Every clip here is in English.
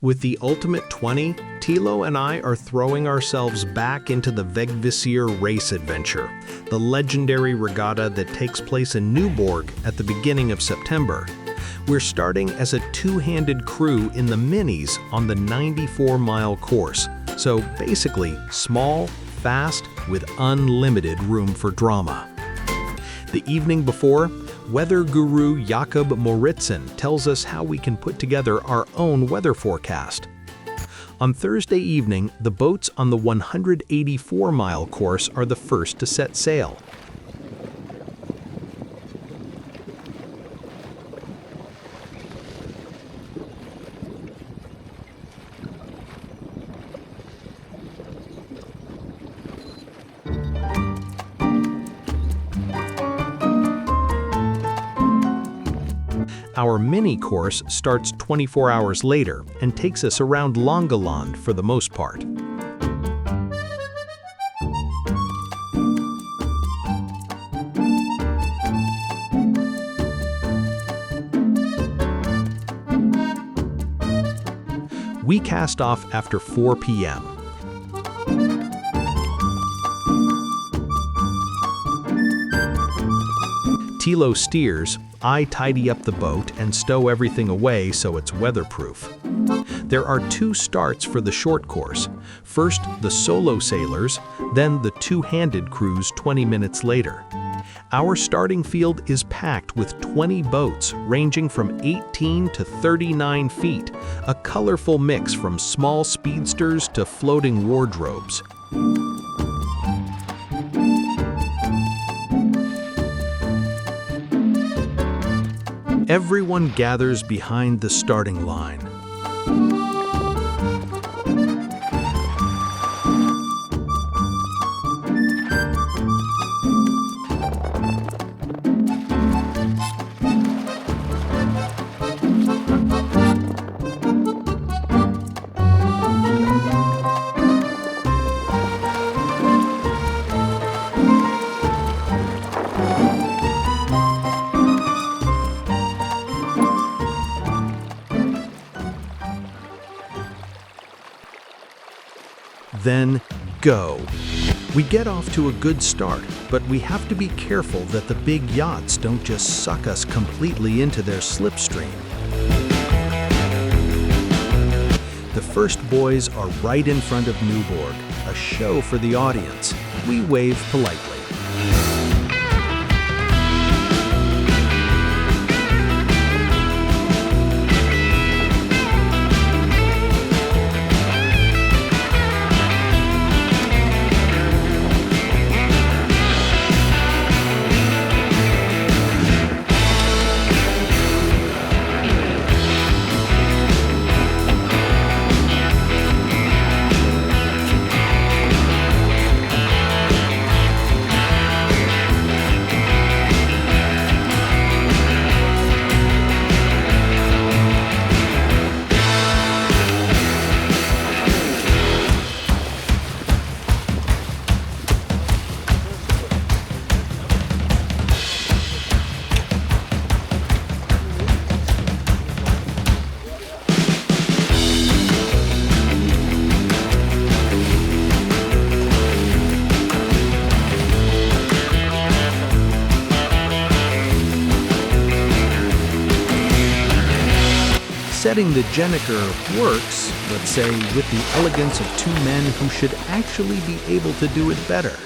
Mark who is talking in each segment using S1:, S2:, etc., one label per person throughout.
S1: With the ultimate 20, Tilo and I are throwing ourselves back into the VegvisirRace adventure, the legendary regatta that takes place in Nyborg at the beginning of September. We're starting as a two-handed crew in the minis on the 94-mile course, so basically small, fast, with unlimited room for drama. The evening before, weather guru Jakob Moritzen tells us how we can put together our own weather forecast. On Thursday evening, the boats on the 184-mile course are the first to set sail. Our mini course starts 24 hours later and takes us around Langeland for the most part. We cast off after 4 p.m. Tilo steers, I tidy up the boat and stow everything away so it's weatherproof. There are 2 starts for the short course. First, the solo sailors, then the two-handed crews 20 minutes later. Our starting field is packed with 20 boats ranging from 18 to 39 feet, a colorful mix from small speedsters to floating wardrobes. Everyone gathers behind the starting line. Then go. We get off to a good start, but we have to be careful that the big yachts don't just suck us completely into their slipstream. The first buoys are right in front of Nyborg, a show for the audience. We wave politely. Setting the Jenniker works, let's say, with the elegance of 2 men who should actually be able to do it better.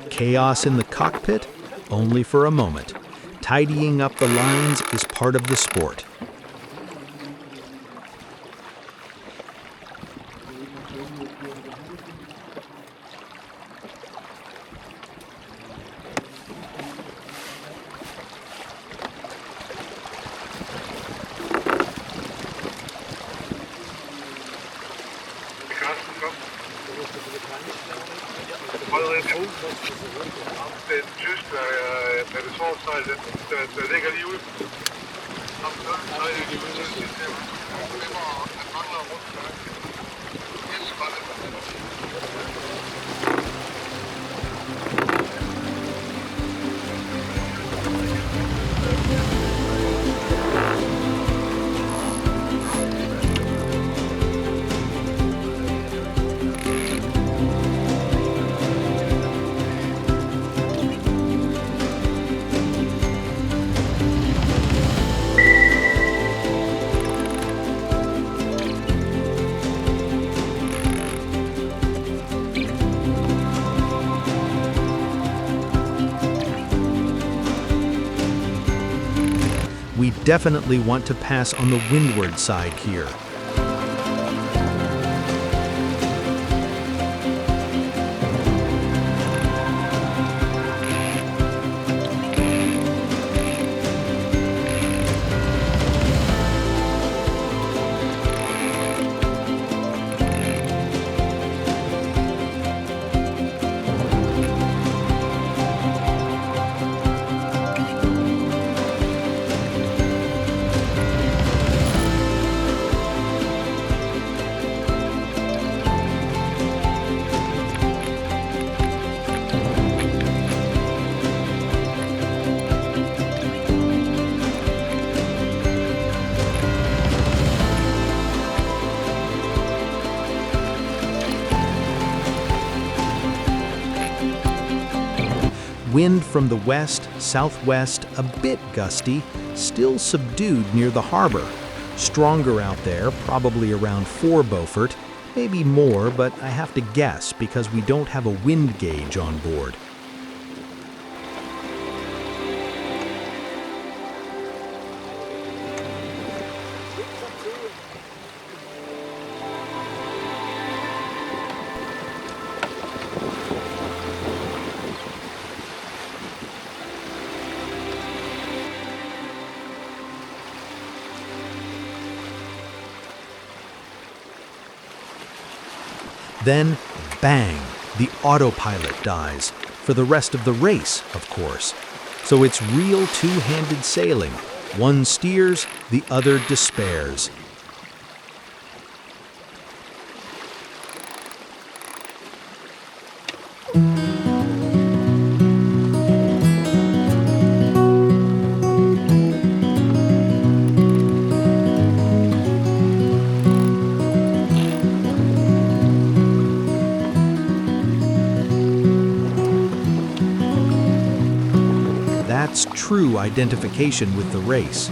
S1: Chaos in the cockpit? Only for a moment. Tidying up the lines is part of the sport.
S2: C'est juste le son, ça, de légalement.
S1: We definitely want to pass on the windward side here. Wind from the west, southwest, a bit gusty, still subdued near the harbor. Stronger out there, probably around 4 Beaufort, maybe more, but I have to guess because we don't have a wind gauge on board. Then, bang, the autopilot dies, for the rest of the race, of course. So it's real two-handed sailing. One steers, the other despairs. That's true identification with the race.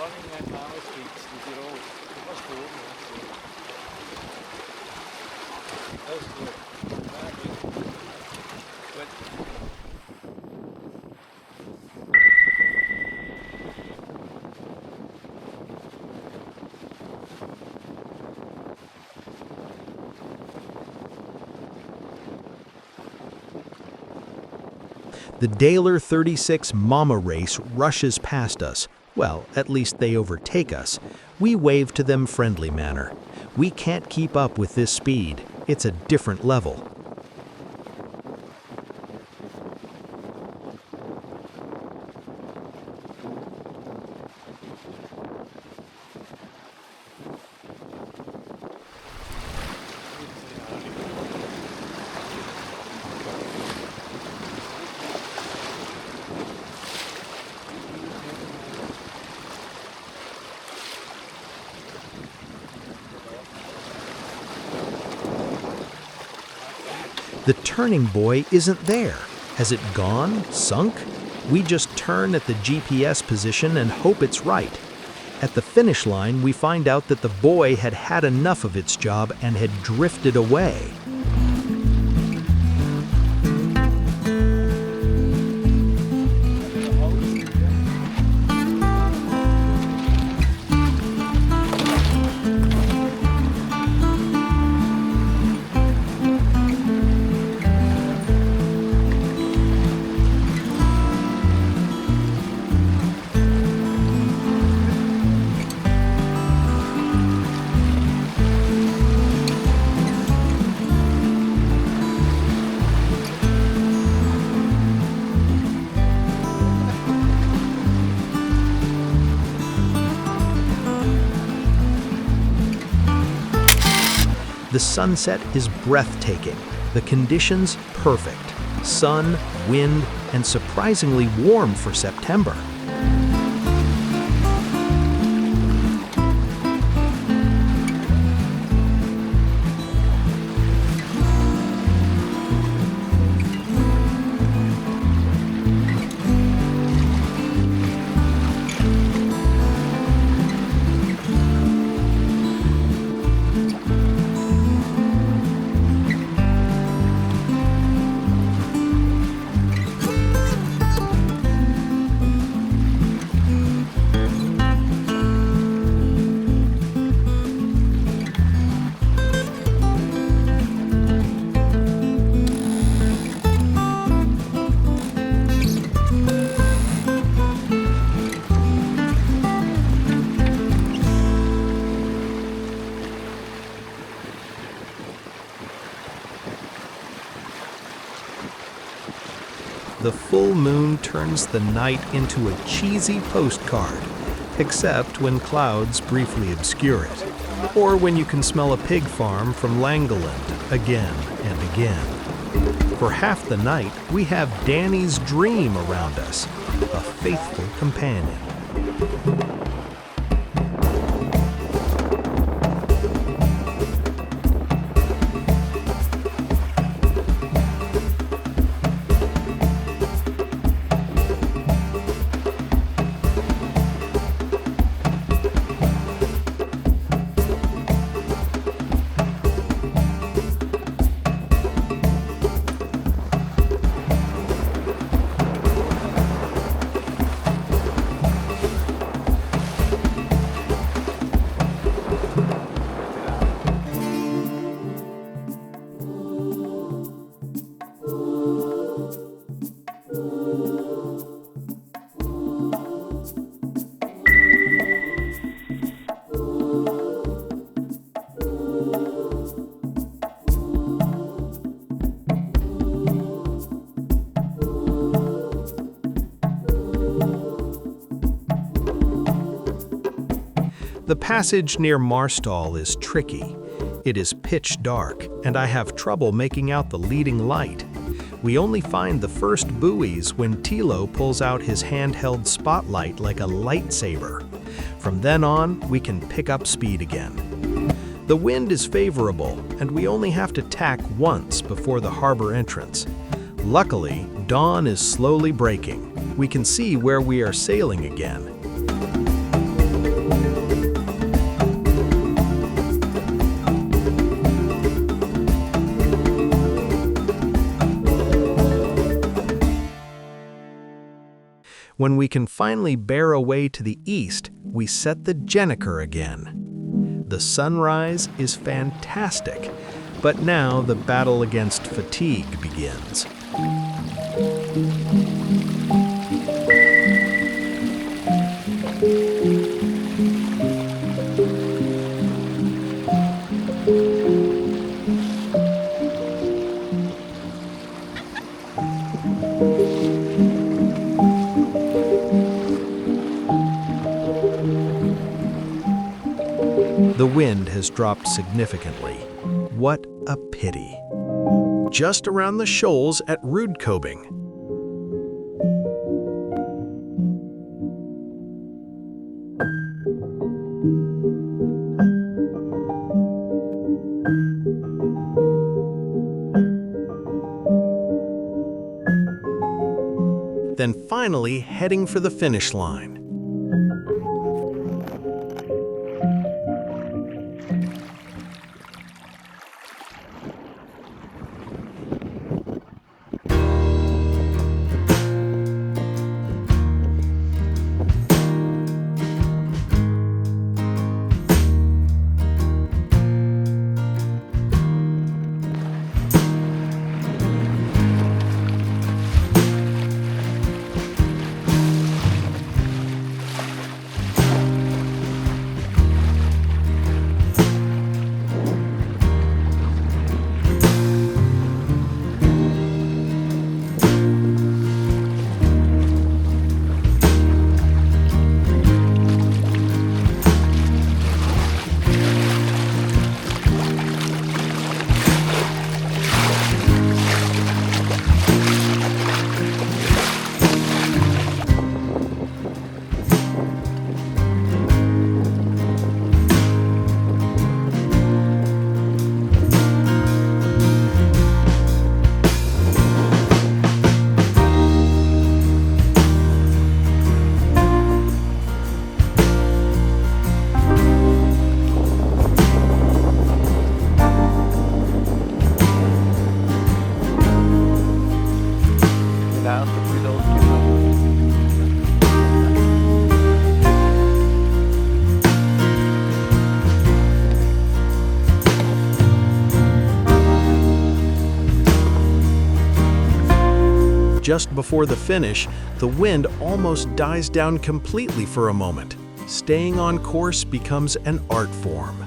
S3: Running right now is fixed. We did all. It was cool. That was good. But
S1: The Daler 36 Mama Race rushes past us. Well, at least they overtake us. We wave to them friendly manner. We can't keep up with this speed. It's a different level. The turning buoy isn't there. Has it gone? Sunk? We just turn at the GPS position and hope it's right. At the finish line, we find out that the buoy had had enough of its job and had drifted away. The sunset is breathtaking, the conditions perfect. Sun, wind, and surprisingly warm for September. The full moon turns the night into a cheesy postcard, except when clouds briefly obscure it, or when you can smell a pig farm from Langeland again and again. For half the night, we have Danny's dream around us, a faithful companion. The passage near Marstall is tricky. It is pitch dark, and I have trouble making out the leading light. We only find the first buoys when Tilo pulls out his handheld spotlight like a lightsaber. From then on, we can pick up speed again. The wind is favorable, and we only have to tack once before the harbor entrance. Luckily, dawn is slowly breaking. We can see where we are sailing again. When we can finally bear away to the east, we set the Jenniker again. The sunrise is fantastic, but now the battle against fatigue begins. The wind has dropped significantly. What a pity. Just around the shoals at Rudkobing. Then finally heading for the finish line. Just before the finish, the wind almost dies down completely for a moment. Staying on course becomes an art form.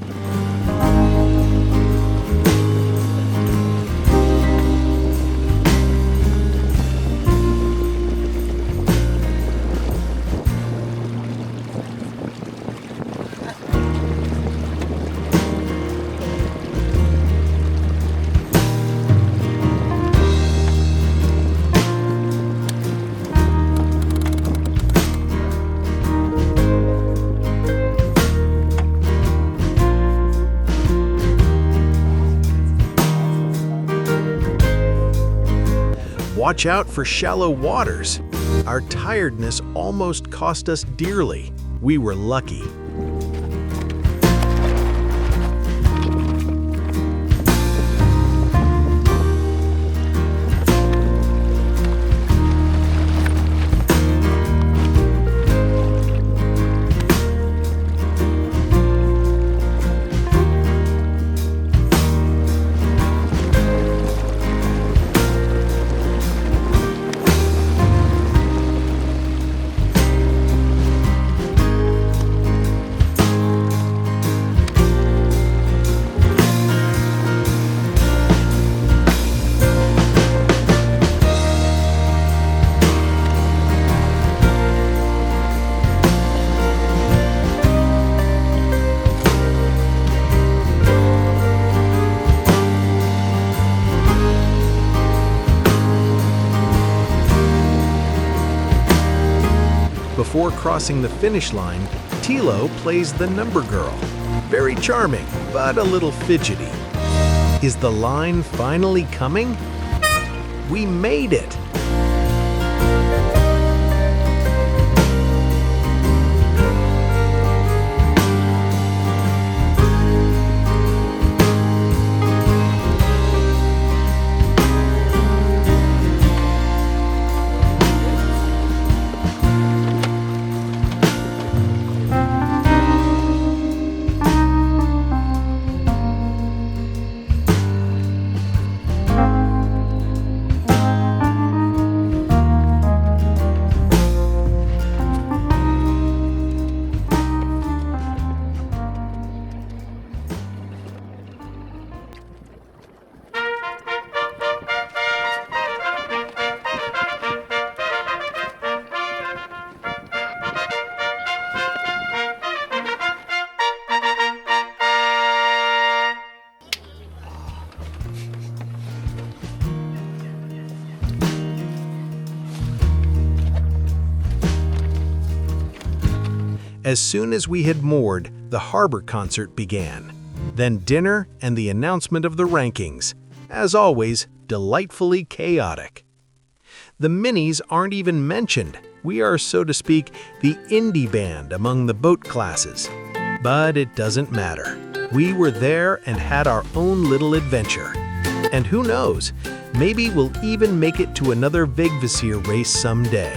S1: Watch out for shallow waters. Our tiredness almost cost us dearly. We were lucky. Before crossing the finish line, Tilo plays the number girl. Very charming, but a little fidgety. Is the line finally coming? We made it! As soon as we had moored, the harbor concert began. Then dinner and the announcement of the rankings. As always, delightfully chaotic. The minis aren't even mentioned. We are, so to speak, the indie band among the boat classes. But it doesn't matter. We were there and had our own little adventure. And who knows, maybe we'll even make it to another Vegvisir race someday.